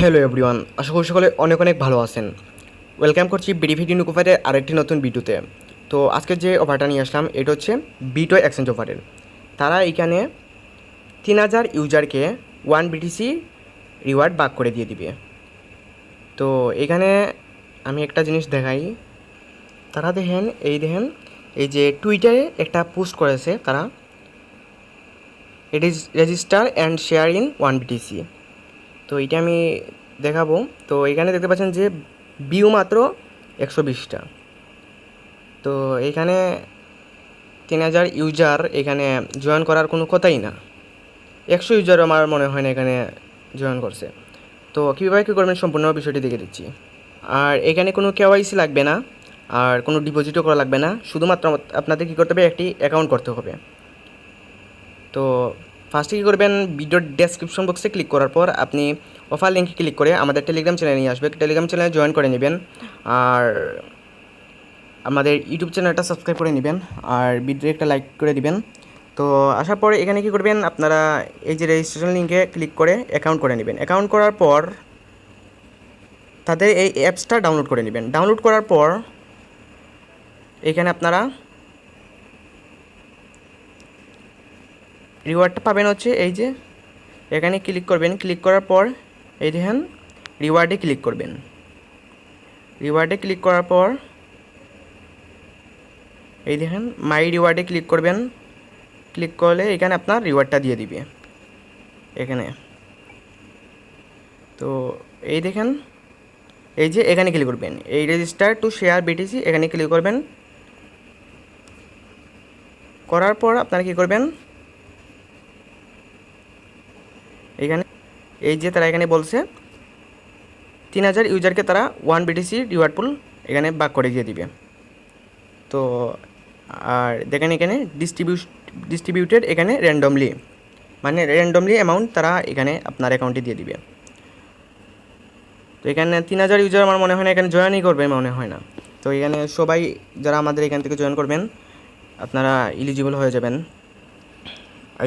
Hello everyone, আশা করি সকলে অনেক অনেক ভালো আছেন। ওয়েলকাম করছি বিডিভিডি নুকুফারের আরেকটি নতুন ভিডিওতে। তো আজকে যে অফারটা নিয়ে আসলাম এটা হচ্ছে বিটো এক্সচেঞ্জ অফারের। তারা এখানে 3000 ইউজারকে 1 BTC রিওয়ার্ড ভাগ করে দিয়ে দিবে। তো এখানে আমি একটা জিনিস দেখাই, তারা দেখেন এই যে টুইটারে একটা পোস্ট করেছে তারা, it is register and share in 1 BTC। তো এইটা আমি দেখাবো। তো এখানে দেখতে পাচ্ছেন যে ভিউ মাত্র 120টা। তো এখানে 3000 ইউজার এখানে জয়েন করার কোনো কথাই না। 100 ইউজার আমার মনে হয় না এখানে জয়েন করছে। তো কীভাবে কী করবেন সম্পূর্ণ বিষয়টি দেখে দিচ্ছি। আর এখানে কোনো কেওয়াইসি লাগবে না, আর কোনো ডিপোজিটও করা লাগবে না। শুধুমাত্র আপনাদের কী করতে হবে, একটি অ্যাকাউন্ট করতে হবে। তো ফার্স্টে কী করবেন, ভিডিওর ডেসক্রিপশন বক্সে ক্লিক করার পর আপনি অফার লিঙ্কে ক্লিক করে আমাদের টেলিগ্রাম চ্যানেলে নিয়ে আসবে। টেলিগ্রাম চ্যানেলে জয়েন করে নেবেন, আর আমাদের ইউটিউব চ্যানেলটা সাবস্ক্রাইব করে নেবেন, আর ভিডিও একটা লাইক করে দিবেন। তো আসার পরে এখানে কী করবেন, আপনারা এই যে রেজিস্ট্রেশন লিঙ্কে ক্লিক করে অ্যাকাউন্ট করে নেবেন। অ্যাকাউন্ট করার পর তাদের এই অ্যাপসটা ডাউনলোড করে নেবেন। ডাউনলোড করার পর এখানে আপনারা রিওয়ার্ডটা পাবেন হচ্ছে এই যে এখানে ক্লিক করবেন। ক্লিক করার পর এই দেখেন রিওয়ার্ডে ক্লিক করবেন। রিওয়ার্ডে ক্লিক করার পর এই দেখেন মাই রিওয়ার্ডে ক্লিক করবেন। ক্লিক করলে এখানে আপনার রিওয়ার্ডটা দিয়ে দিবে এখানে। তো এই দেখেন এই যে এখানে ক্লিক করবেন, এই রেজিস্টার টু শেয়ার বিটিসি এখানে ক্লিক করবেন। করার পর আপনারা কী করবেন, এখানে এই যে তারা এখানে বলছে 3000 ইউজারকে তারা 1 BTC রিওয়ার্ড পুল এখানে ভাগ করে দিয়ে দিবে। তো আর দেখেন এখানে ডিস্ট্রিবিউটেড এখানে র্যান্ডমলি, মানে র্যান্ডমলি অ্যামাউন্ট তারা এখানে আপনার অ্যাকাউন্টে দিয়ে দিবে। তো এখানে 3000 ইউজার আমার মনে হয় না এখানে জয়েনই করবে, মনে হয় না। তো এখানে সবাই যারা আমাদের এখান থেকে জয়েন করবেন আপনারা এলিজিবল হয়ে যাবেন।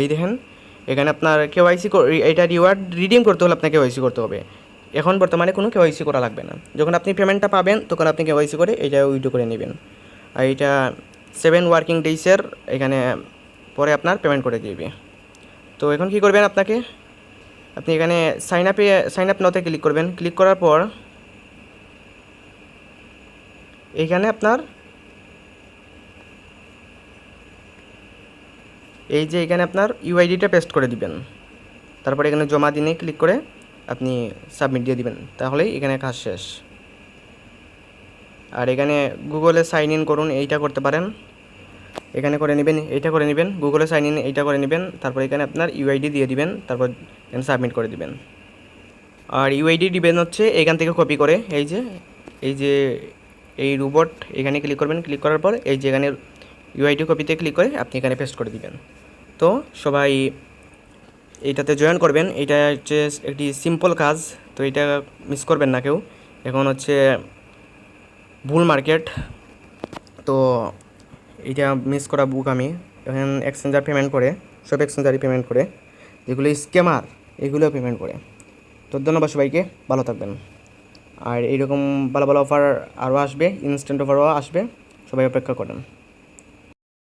এই দেখেন এখানে আপনার কেওয়াইসি এটা রিওয়ার্ড রিডিম করতে হলে আপনাকে কেওয়াইসি করতে হবে। এখন বর্তমানে কোনো কেওয়াইসি করা লাগবে না। যখন আপনি পেমেন্টটা পাবেন তখন আপনি কেওয়াইসি করে এটা উইথড্র করে নেবেন। আর এটা 7 ওয়ার্কিং ডেইসের এখানে পরে আপনার পেমেন্ট করে দিবে। তো এখন কী করবেন, আপনি এখানে সাইন আপ নতে ক্লিক করবেন। ক্লিক করার পর এখানে আপনার এই যে এখানে আপনার ইউআইডিটা পেস্ট করে দিবেন। তারপরে এখানে জমা দিনে ক্লিক করে আপনি সাবমিট দিয়ে দিবেন, তাহলেই এখানে কাজ শেষ। আর এখানে গুগলে সাইন ইন করুন, এইটা করতে পারেন, এখানে করে নেবেন, এইটা করে নেবেন, গুগলে সাইন ইন এইটা করে নেবেন। তারপর এখানে আপনার ইউআইডি দিয়ে দিবেন, তারপর এখানে সাবমিট করে দিবেন। আর ইউআইডি দিবেন হচ্ছে এখান থেকে কপি করে এই যে এই রোবট এখানে ক্লিক করবেন। ক্লিক করার পর এই যে এখানে ইউআইডি কপিতে ক্লিক করে আপনি এখানে পেস্ট করে দিবেন। তো সবাই এইটাতে জয়েন করবেন। এটা হচ্ছে একটি সিম্পল কাজ, তো এটা মিস করবেন না কেউ। এখন হচ্ছে বুল মার্কেট, তো এইটা মিস করা বুক আমি এখন এক্সচেঞ্জার পেমেন্ট করে, সব এক্সচেঞ্জারই পেমেন্ট করে, যেগুলো স্ক্যামার এগুলোও পেমেন্ট করে। তো ধন্যবাদ সবাইকে, ভালো থাকবেন। আর এইরকম ভালো ভালো অফার আরও আসবে, ইনস্ট্যান্ট অফারও আসবে, সবাই অপেক্ষা করেন।